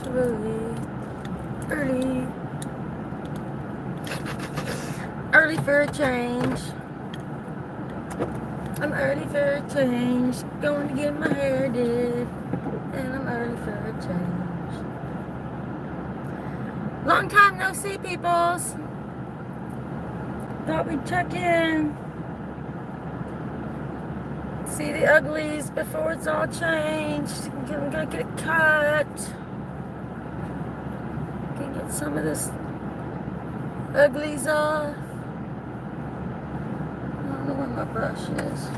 Early, early, early for a change. I'm early for a change. Going to get my hair did, and I'm early for a change. Long time no see, peoples. Thought we'd check in. See the uglies before it's all changed. I'm gonna get a cut. Gonna get some of this uglies off. I don't know where my brush is.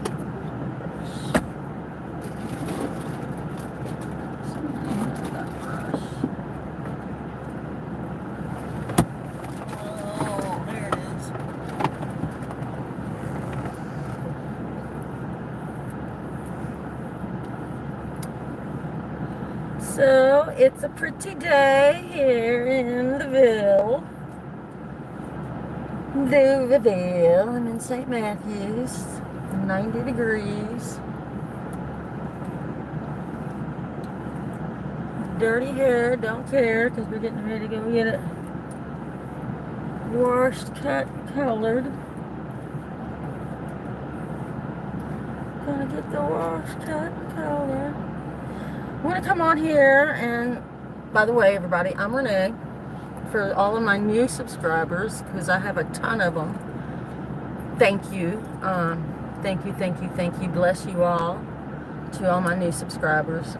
Oh, there it is. So it's a pretty day here in Louisville. I'm in St. Matthews. 90 degrees. Dirty hair, don't care, because we're getting ready to go get it washed, cut, colored. Gonna get the wash, cut, colored. I want to come on here and, by the way, everybody, I'm Renee. For all of my new subscribers, because I have a ton of them, thank you. Thank you. Bless you all. To all my new subscribers.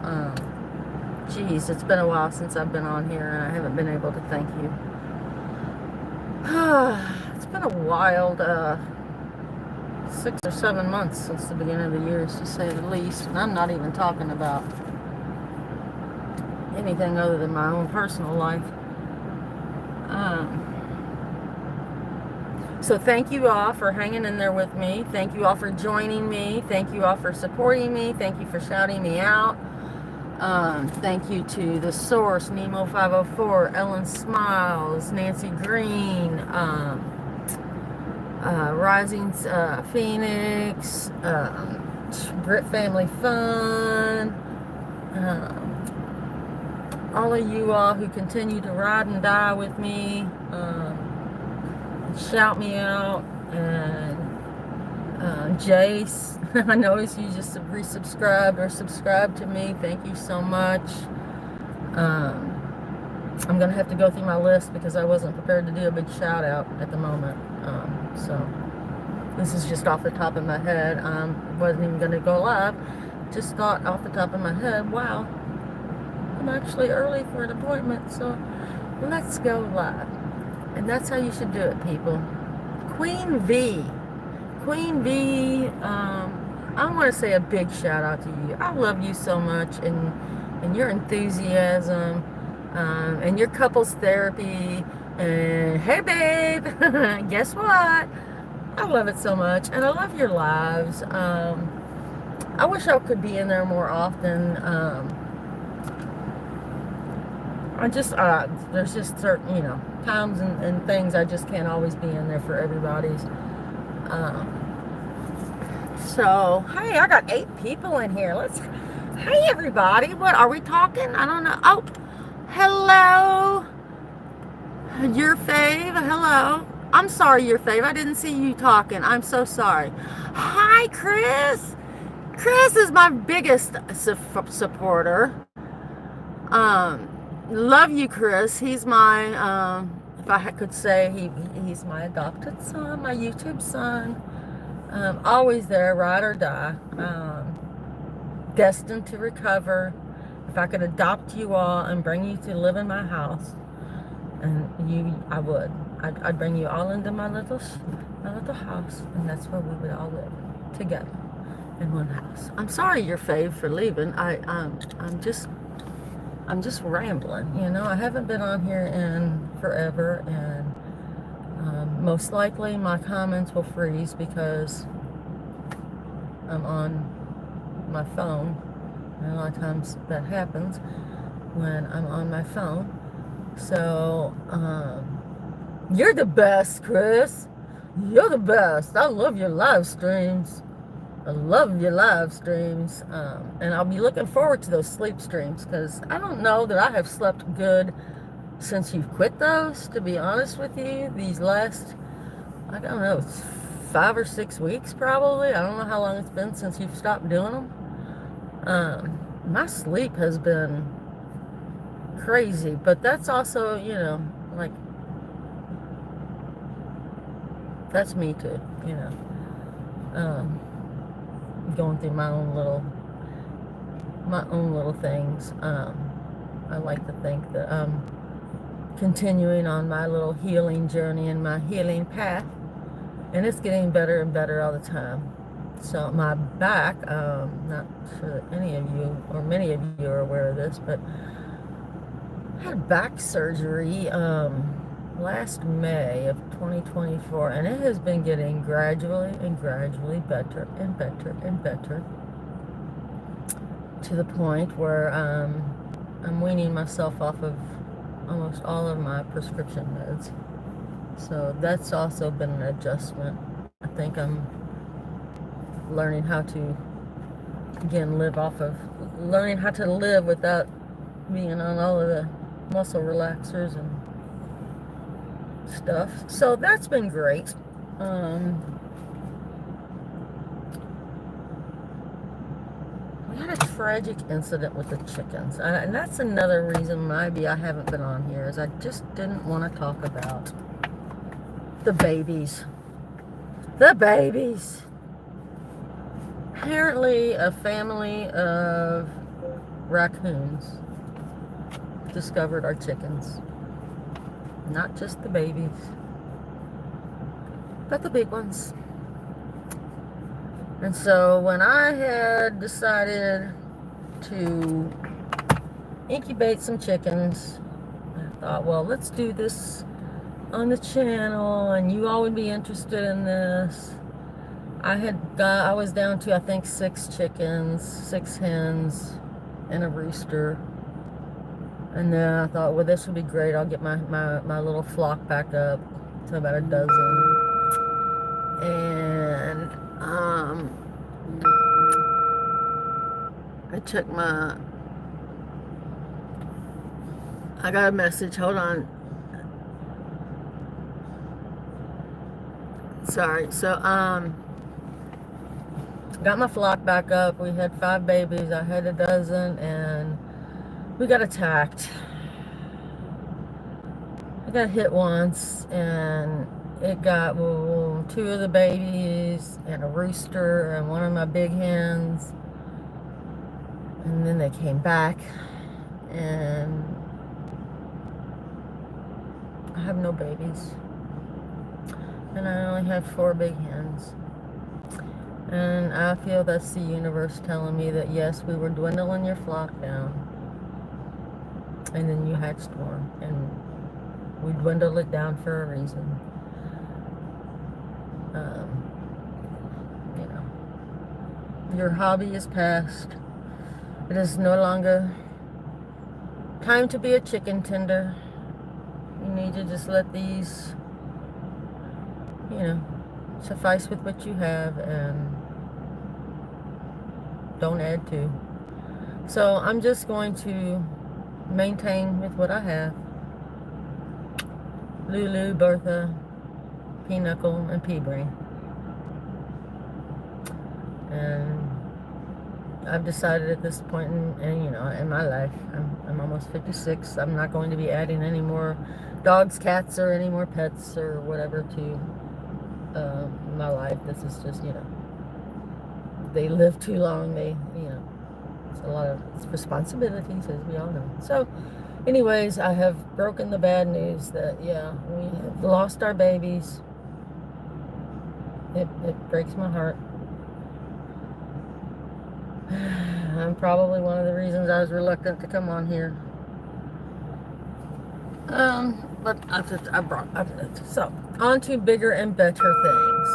Geez, it's been a while since I've been on here, and I haven't been able to thank you. It's been a wild 6 or 7 months since the beginning of the year, to say the least. And I'm not even talking about anything other than my own personal life. So thank you all for hanging in there with me. Thank you all for joining me. Thank you all for supporting me. Thank you for shouting me out. Thank you to The Source, Nemo 504, Ellen Smiles, Nancy Green, Rising Phoenix, Grit Family Fun, all of you all who continue to ride and die with me, shout me out, and Jace, I noticed you just resubscribed or subscribed to me. Thank you so much. I'm going to have to go through my list because I wasn't prepared to do a big shout out at the moment. So this is just off the top of my head. Wasn't even going to go live. Just thought off the top of my head, wow, I'm actually early for an appointment, so let's go live. And that's how you should do it, people. Queen V, I want to say a big shout out to you. I love you so much, and your enthusiasm, and your couples therapy, and hey babe, guess what? I love it so much, and I love your lives. I wish I could be in there more often. There's just certain, times and things I just can't always be in there for everybody's. So, hey, I got 8 people in here. Hey everybody, what, are we talking? I don't know. Oh, hello. Your fave, hello. I'm sorry, your fave, I didn't see you talking. I'm so sorry. Hi, Chris. Chris is my biggest supporter. Love you, Chris. He's my, if I could say, he's my adopted son, my YouTube son. Always there, ride or die. Destined to recover. If I could adopt you all and bring you to live in my house, I would. I'd bring you all into my little house, and that's where we would all live together in one house. I'm sorry, your fave, for leaving. I'm just rambling, I haven't been on here in forever, and most likely my comments will freeze because I'm on my phone, and a lot of times that happens when I'm on my phone. So you're the best, Chris. You're the best. I love your live streams. I love your live streams. And I'll be looking forward to those sleep streams because I don't know that I have slept good since you've quit those, to be honest with you. These last, I don't know, it's 5 or 6 weeks probably. I don't know how long it's been since you've stopped doing them. My sleep has been crazy, but that's also, like, that's me too, going through my own little things. I like to think that I'm continuing on my little healing journey and my healing path, and it's getting better and better all the time. So my back, not sure that any of you or many of you are aware of this, but I had back surgery last May of 2024, and it has been getting gradually and gradually better and better and better, to the point where I'm weaning myself off of almost all of my prescription meds. So that's also been an adjustment. I think I'm learning how to, again, learning how to live without being on all of the muscle relaxers and stuff. So that's been great. We had a tragic incident with the chickens, and that's another reason maybe I haven't been on here, is I just didn't want to talk about the babies. The babies. Apparently, a family of raccoons discovered our chickens. Not just the babies, but the big ones. And so when I had decided to incubate some chickens, I thought, well, let's do this on the channel, and you all would be interested in this. I was down to, I think, 6 chickens, 6 hens, and a rooster. And then I thought, well, this would be great. I'll get my little flock back up to about a dozen. And I got a message. Hold on. Sorry. So, got my flock back up. We had 5 babies. I had a dozen, and we got attacked. I got hit once, and it got 2 of the babies and a rooster and one of my big hens. And then they came back, and I have no babies. And I only have 4 big hens. And I feel that's the universe telling me that, yes, we were dwindling your flock down. And then you hatched more. And we dwindled it down for a reason. Your hobby is past. It is no longer time to be a chicken tender. You need to just let these, suffice with what you have and don't add to. So I'm just going to maintain with what I have. Lulu, Bertha, Pinochle, and Peabrain. And I've decided at this point in my life, I'm almost 56. I'm not going to be adding any more dogs, cats, or any more pets or whatever to my life. This is just, they live too long. It's a lot of responsibilities, as we all know. So, anyways, I have broken the bad news that, we have lost our babies. It breaks my heart. I'm probably one of the reasons I was reluctant to come on here. But I brought it. So, on to bigger and better things.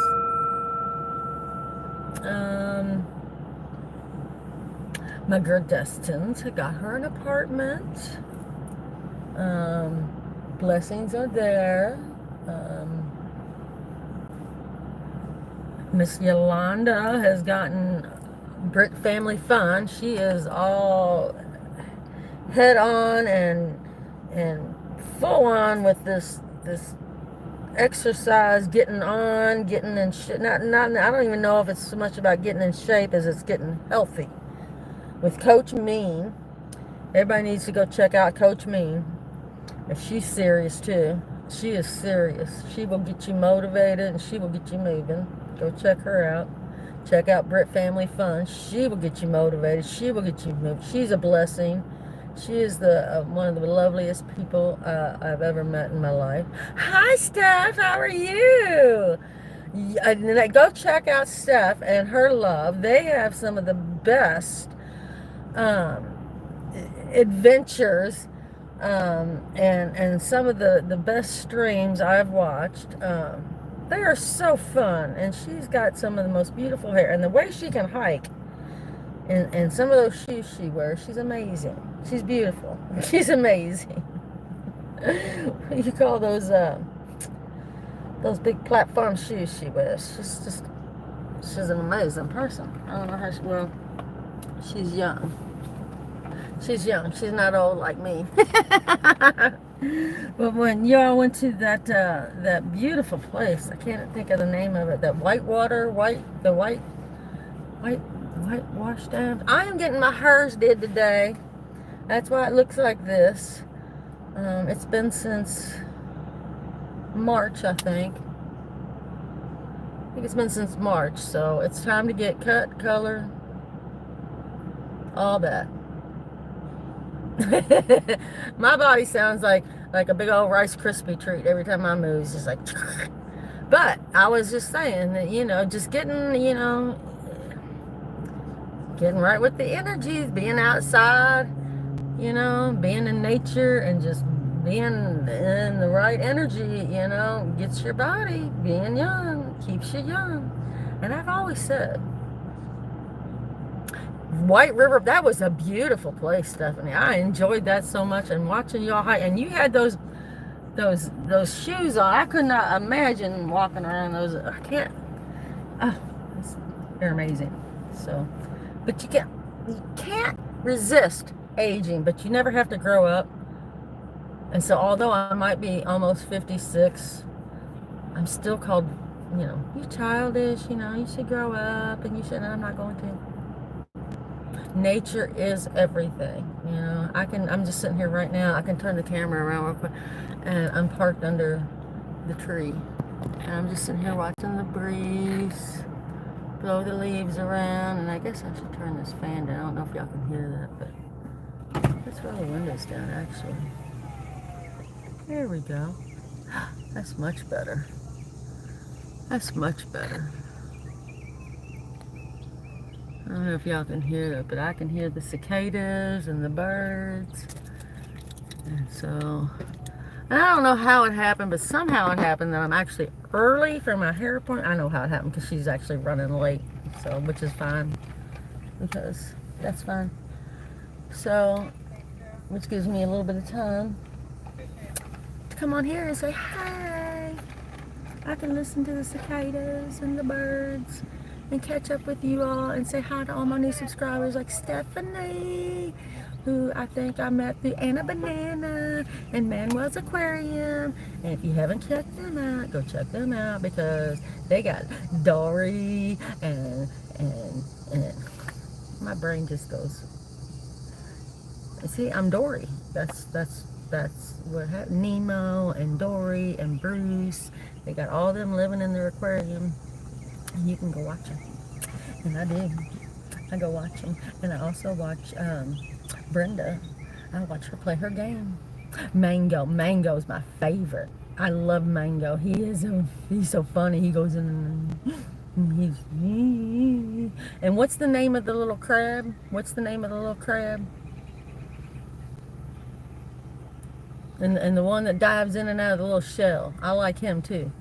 My girl Destin's got her an apartment. Blessings are there. Miss Yolanda has gotten Brit Family Fun. She is all head on and full on with this exercise, getting on, getting in shape. Not I don't even know if it's so much about getting in shape as it's getting healthy. With Coach Mean, everybody needs to go check out Coach Mean. If she's serious too. She is serious. She will get you motivated and she will get you moving. Go check her out. Check out Brit Family Fun. She will get you motivated. She will get you moved. She's a blessing. She is the one of the loveliest people I've ever met in my life. Hi, Steph. How are you? Go check out Steph and her love. They have some of the best um, adventures and some of the best streams I've watched. They are so fun, and she's got some of the most beautiful hair, and the way she can hike, and some of those shoes she wears, she's amazing. She's beautiful. She's amazing. You call those big platform shoes she wears. She's an amazing person. I don't know how well, she's young. She's young. She's not old like me. But when y'all went to that beautiful place, I can't think of the name of it. That whitewash dam. I am getting my hers did today. That's why it looks like this. It's been since March, I think. I think it's been since March, so it's time to get cut, color, all that. My body sounds like a big old Rice Krispie treat every time I move. It's just like, but I was just saying that, just getting, getting right with the energies, being outside, being in nature and just being in the right energy, gets your body, being young, keeps you young. And I've always said, White River, that was a beautiful place, Stephanie. I enjoyed that so much, and watching y'all hike. And you had those shoes on. I could not imagine walking around those. I can't. Oh, they're amazing. So, but you can't resist aging, but you never have to grow up. And so, although I might be almost 56, I'm still called, you childish. You should grow up, and you should. And I'm not going to. Nature is everything. I'm just sitting here right now. I can turn the camera around real quick, and I'm parked under the tree, and I'm just sitting here watching the breeze blow the leaves around. And I guess I should turn this fan down. I don't know if y'all can hear that, but let's roll the windows down. Actually, there we go. That's much better. That's much better. I don't know if y'all can hear it, but I can hear the cicadas and the birds. And so, and I don't know how it happened, but somehow it happened that I'm actually early for my hair appointment. I know how it happened because she's actually running late, so which is fine, because that's fine. So, which gives me a little bit of time to come on here and say hi. I can listen to the cicadas and the birds and catch up with you all and say hi to all my new subscribers like Stephanie, who I think I met through Anna Banana and Manuel's Aquarium. And if you haven't checked them out, go check them out, because they got Dory and my brain just goes. See, I'm Dory. That's what happened. Nemo and Dory and Bruce. They got all of them living in their aquarium. And you can go watch them. And I do. I go watch them. And I also watch Brenda. I watch her play her game. Mango. Mango's my favorite. I love Mango. He's so funny. He goes in and and what's the name of the little crab? What's the name of the little crab? And the one that dives in and out of the little shell. I like him too.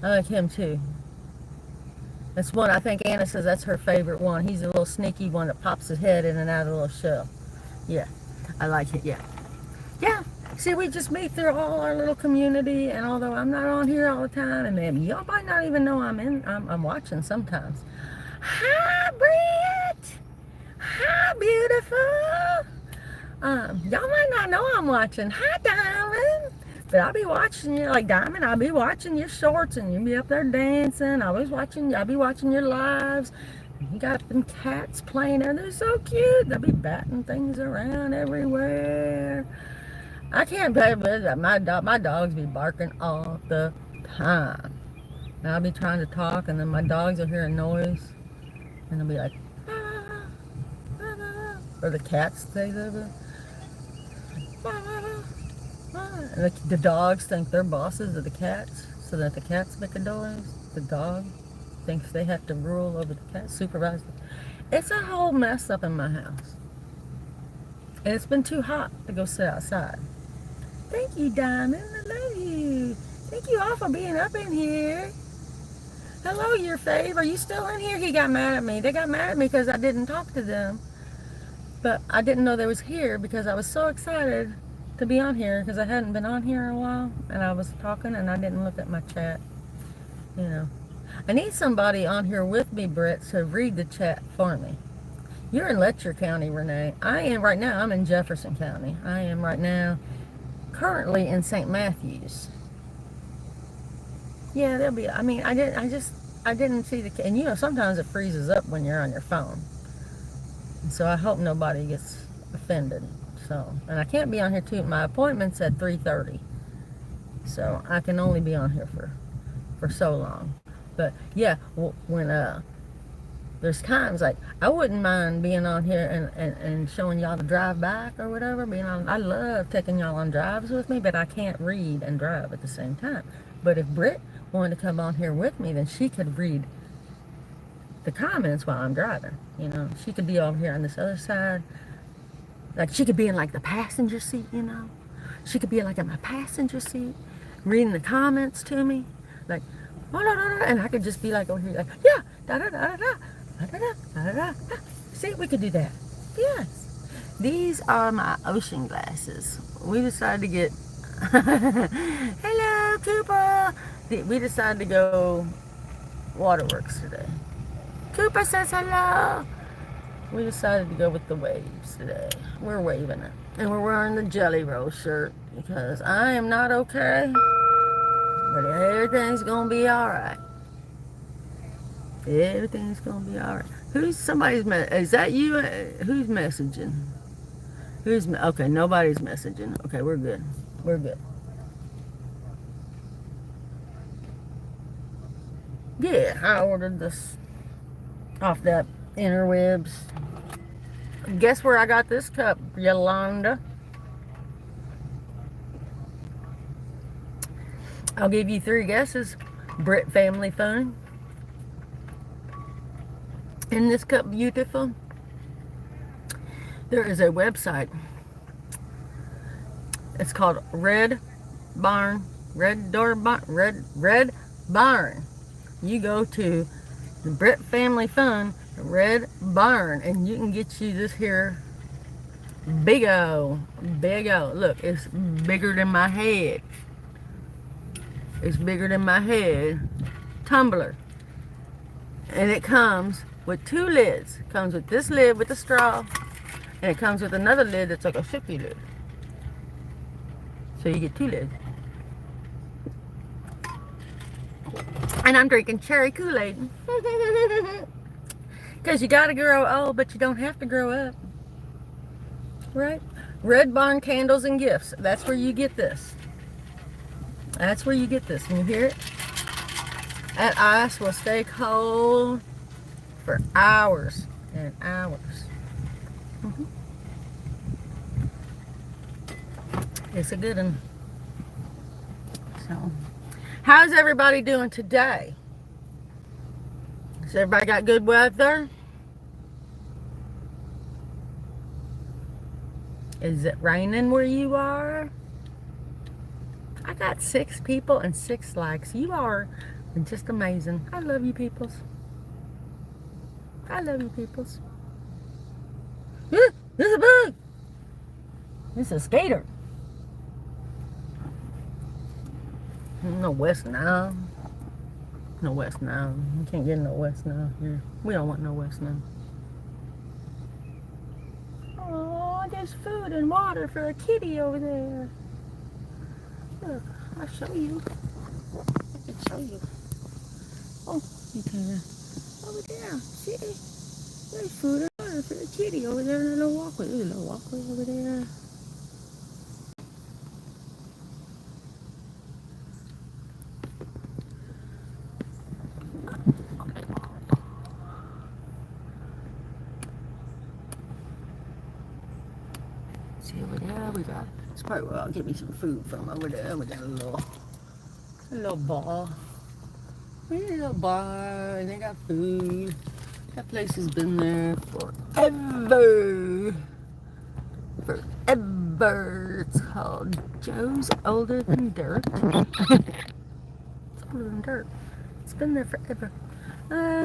I like him too. That's one, I think Anna says that's her favorite one. He's a little sneaky one that pops his head in and out of the little shell. Yeah, I like it, yeah. Yeah, See, we just meet through all our little community, and although I'm not on here all the time, and maybe y'all might not even know I'm watching sometimes. Hi, Brett. Hi, beautiful. Y'all might not know I'm watching. Hi, Diamond. But I'll be watching you, like Diamond. I'll be watching your shorts, and you'll be up there dancing. I'll be watching your lives. You got them cats playing there. They're so cute. They'll be batting things around everywhere. I can't believe that my dogs be barking all the time. And I'll be trying to talk, and then my dogs will hear a noise, and they'll be like, ah, ah, ah. Or the cats say that. And the dogs think they're bosses of the cats, so that the cats make a noise. The dog thinks they have to rule over the cats, supervise them. It's a whole mess up in my house. And it's been too hot to go sit outside. Thank you, Diamond. I love you. Thank you all for being up in here. Hello, your fave. Are you still in here? He got mad at me. They got mad at me because I didn't talk to them. But I didn't know they was here because I was so excited to be on here because I hadn't been on here in a while. And I was talking and I didn't look at my chat. You know. I need somebody on here with me, Brett, to read the chat for me. You're in Letcher County, Renee. I am right now. I'm in Jefferson County. I am right now currently in St. Matthews. Yeah, there'll be, I mean, I didn't see the, and you know, sometimes it freezes up when you're on your phone. And so I hope nobody gets offended. So, and I can't be on here too. My appointment's at 3:30. So I can only be on here for so long. But yeah, when there's times like I wouldn't mind being on here and showing y'all the drive back or whatever. I love taking y'all on drives with me, but I can't read and drive at the same time. But if Britt wanted to come on here with me, then she could read the comments while I'm driving. You know, she could be over here on this other side. Like she could be in like the passenger seat, you know. She could be like in my passenger seat, reading the comments to me, like, and I could just be like over here, like, yeah, da da da da da da da da da. See, we could do that. Yes. These are my ocean glasses. We decided to get. Hello, Cooper. We decided to go waterworks today. Cooper says hello. We decided to go with the waves today. We're waving it. And we're wearing the Jelly Roll shirt because I am not okay. But everything's going to be alright. Everything's going to be alright. Is that you? Who's messaging? Okay, nobody's messaging. Okay, we're good. We're good. Yeah, I ordered this off that Interwebs. Guess where I got this cup, Yolanda? I'll give you 3 guesses. Britt Family Fun. Isn't this cup beautiful? There is a website. It's called Red Barn. Red Barn. You go to the Britt Family Fun, Red Barn, and you can get you this here big O. Look, it's bigger than my head. It's bigger than my head. Tumbler. And it comes with 2 lids. It comes with this lid with the straw, and it comes with another lid that's like a sippy lid. So you get 2 lids. And I'm drinking cherry Kool-Aid. Because you got to grow old, but you don't have to grow up. Right? Red Barn Candles and Gifts. That's where you get this. That's where you get this. Can you hear it? That ice will stay cold for hours and hours. It's a good one. So, how's everybody doing today? Has everybody got good weather? Is it raining where you are? I got 6 people and 6 likes. You are just amazing. I love you peoples. I love you peoples. This is a bug. This is a skater. No West now. No West now. You can't get no West now here. We don't want no West now. Oh, there's food and water for a kitty over there. Look, I'll show you. I can show you. Oh, you can. Over there. See? There's food and water for the kitty over there in the little walkway. There's a little walkway over there. See over there, we got, it's probably where I'll get me some food from over there. We got a little bar. We got a little bar, and they got food. That place has been there forever. Forever. It's called Joe's Older Than Dirt. It's older than dirt. It's been there forever.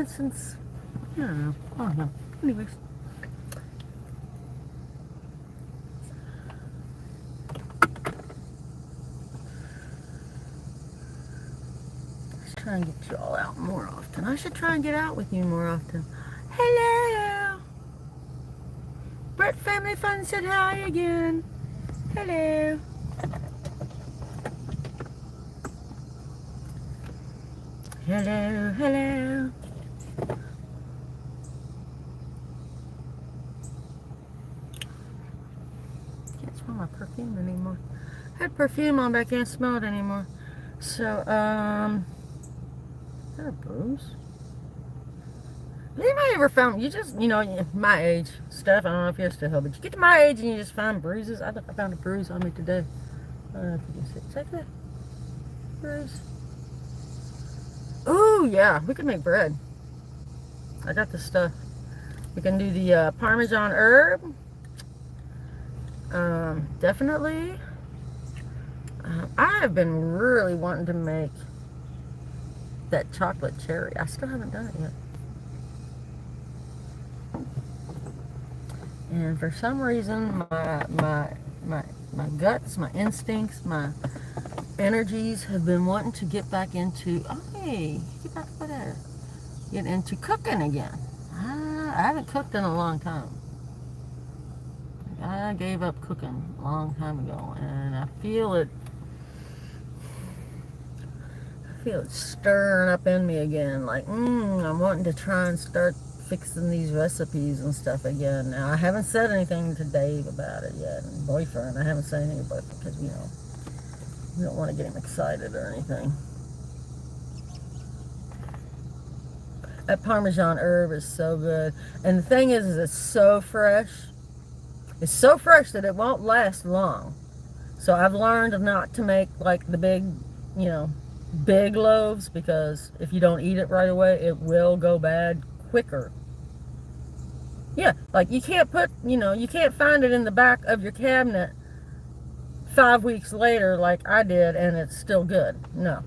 Since, I don't know. Anyways. Try and get you all out more often. I should try and get out with you more often. Hello! Brett Family Fun said hi again. Hello. Hello, hello. Can't smell my perfume anymore. I had perfume on, but I can't smell it anymore. So, is that a bruise? Anybody ever found, you just, my age, Steph, I don't know if you're still, but you get to my age and you just find bruises. I found a bruise on me today. I don't know if you can see it. Check that. Bruise. Ooh, yeah, we can make bread. I got the stuff. We can do the Parmesan herb. Definitely. I have been really wanting to make that chocolate cherry. I still haven't done it yet. And for some reason, my guts, my instincts, my energies have been wanting to get back into, hey, get back over there. Get into cooking again. I haven't cooked in a long time. I gave up cooking a long time ago, and I feel it stirring up in me again. Like, I'm wanting to try and start fixing these recipes and stuff again. Now, I haven't said anything to Dave about it yet, and boyfriend. I haven't said anything about it because, we don't want to get him excited or anything. That Parmesan herb is so good. And the thing is it's so fresh. It's so fresh that it won't last long. So I've learned not to make like the big, big loaves, because if you don't eat it right away, it will go bad quicker. Yeah, like you can't put, you can't find it in the back of your cabinet 5 weeks later like I did and it's still good. No.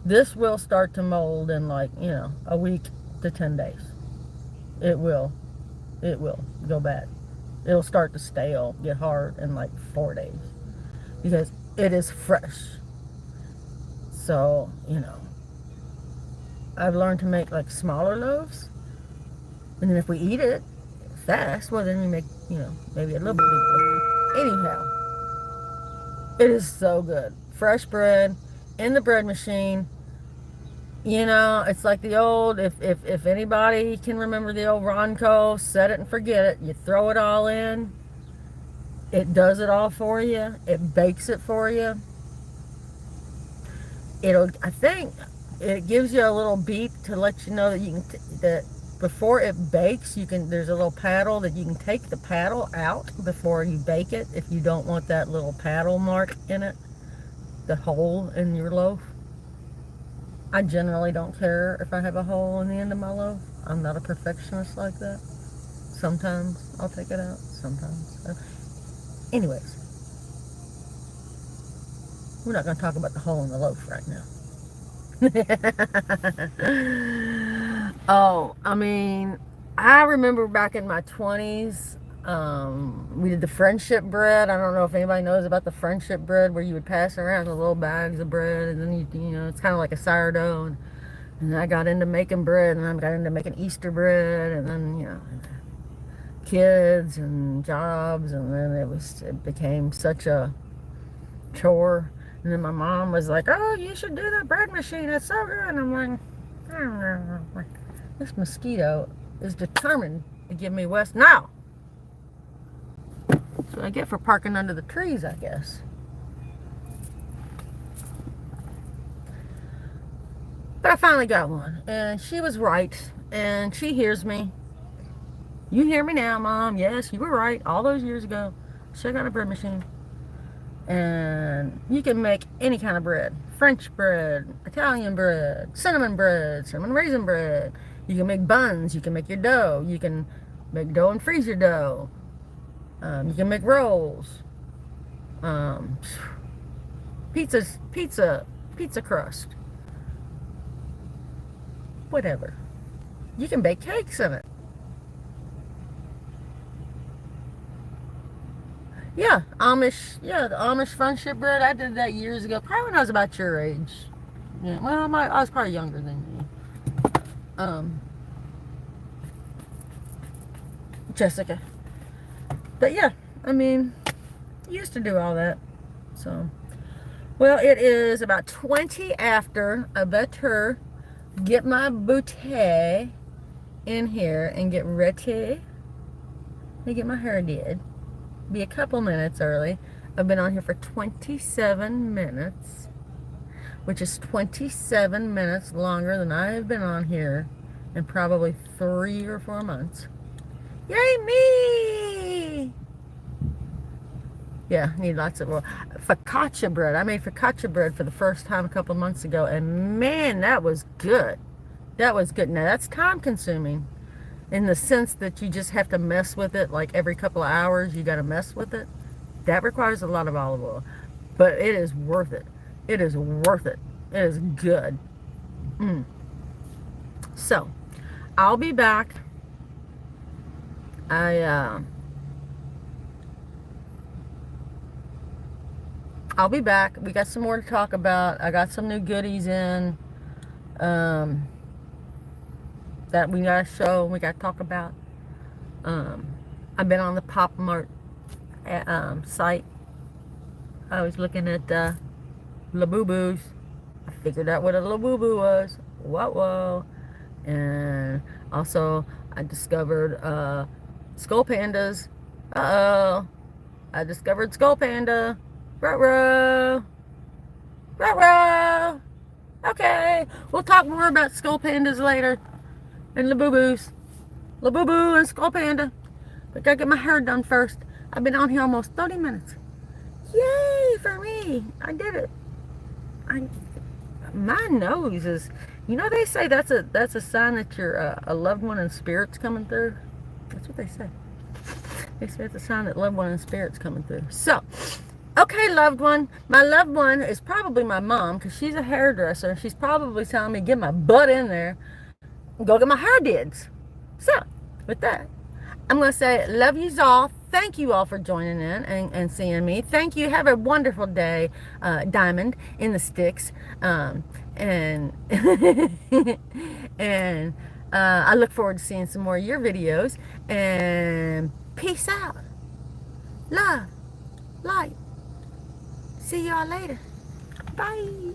This will start to mold in like, a week to 10 days. It will go bad. It'll start to stale, get hard in like 4 days because it is fresh. So, I've learned to make like smaller loaves, and then if we eat it fast, well then we make, maybe a little bit bigger. Anyhow, it is so good. Fresh bread in the bread machine. It's like the old, if anybody can remember the old Ronco, set it and forget it. You throw it all in. It does it all for you. It bakes it for you. I think it gives you a little beep to let you know that that before it bakes, there's a little paddle that you can take the paddle out before you bake it if you don't want that little paddle mark in it, the hole in your loaf. I generally don't care if I have a hole in the end of my loaf. I'm not a perfectionist like that. Sometimes I'll take it out, sometimes. Anyways, we're not going to talk about the hole in the loaf right now. Oh, I remember back in my 20s, We did the friendship bread. I don't know if anybody knows about the friendship bread, where you would pass around the little bags of bread, and then you know, it's kind of like a sourdough. And I got into making bread, and I got into making Easter bread, and then, you know, kids and jobs, and then it became such a chore. And then my mom was like, "Oh, you should do that bread machine. It's so good." And I'm like, I don't know. This mosquito is determined to give me West now. That's what I get for parking under the trees, I guess. But I finally got one, and she was right, and she hears me. You hear me now, Mom? Yes, you were right. All those years ago, she got a bread machine. And you can make any kind of bread. French bread, Italian bread, cinnamon raisin bread. You can make buns. You can make your dough. You can make dough and freeze your dough. You can make rolls. Pizza crust. Whatever. You can bake cakes in it. Yeah, the Amish friendship bread. I did that years ago, probably when I was about your age. Yeah, well, I was probably younger than you. Jessica. But yeah, I mean, used to do all that. So, well, it is about 20 after. I better get my bouquet in here and get ready to get my hair did. Be a couple minutes early. I've been on here for 27 minutes, which is 27 minutes longer than I have been on here in probably 3 or 4 months. Yay me! Yeah, need lots of focaccia bread. I made focaccia bread for the first time a couple months ago, and man, that was good. That was good. Now, that's time consuming in the sense that you just have to mess with it, like every couple of hours you got to mess with it. That requires a lot of olive oil, but it is worth it. It is worth it. It is good. So I'll be back. I'll be back. We got some more to talk about. I got some new goodies in that we got to show, we got to talk about. I've been on the Pop Mart site. I was looking at Labubu's. I figured out what a Labubu was. Whoa. And also, I discovered Skull Pandas. Uh-oh. I discovered Skull Panda. Ruh-roh. Ruh-roh. Okay. We'll talk more about Skull Pandas later. And Labubu's. Labubu and Skull Panda. But gotta get my hair done first. I've been on here almost 30 minutes. Yay for me. I did it. My nose is, you know, they say that's a sign that you're a loved one in spirit's coming through. That's what they say. They say it's a sign that loved one in spirit's coming through. So, okay, loved one. My loved one is probably my mom, because she's a hairdresser. She's probably telling me to get my butt in there and go get my hair dids. So, with that, I'm going to say love yous all. Thank you all for joining in and seeing me. Thank you. Have a wonderful day, Diamond in the Sticks. And and I look forward to seeing some more of your videos. And peace out. Love. Light. See y'all later. Bye.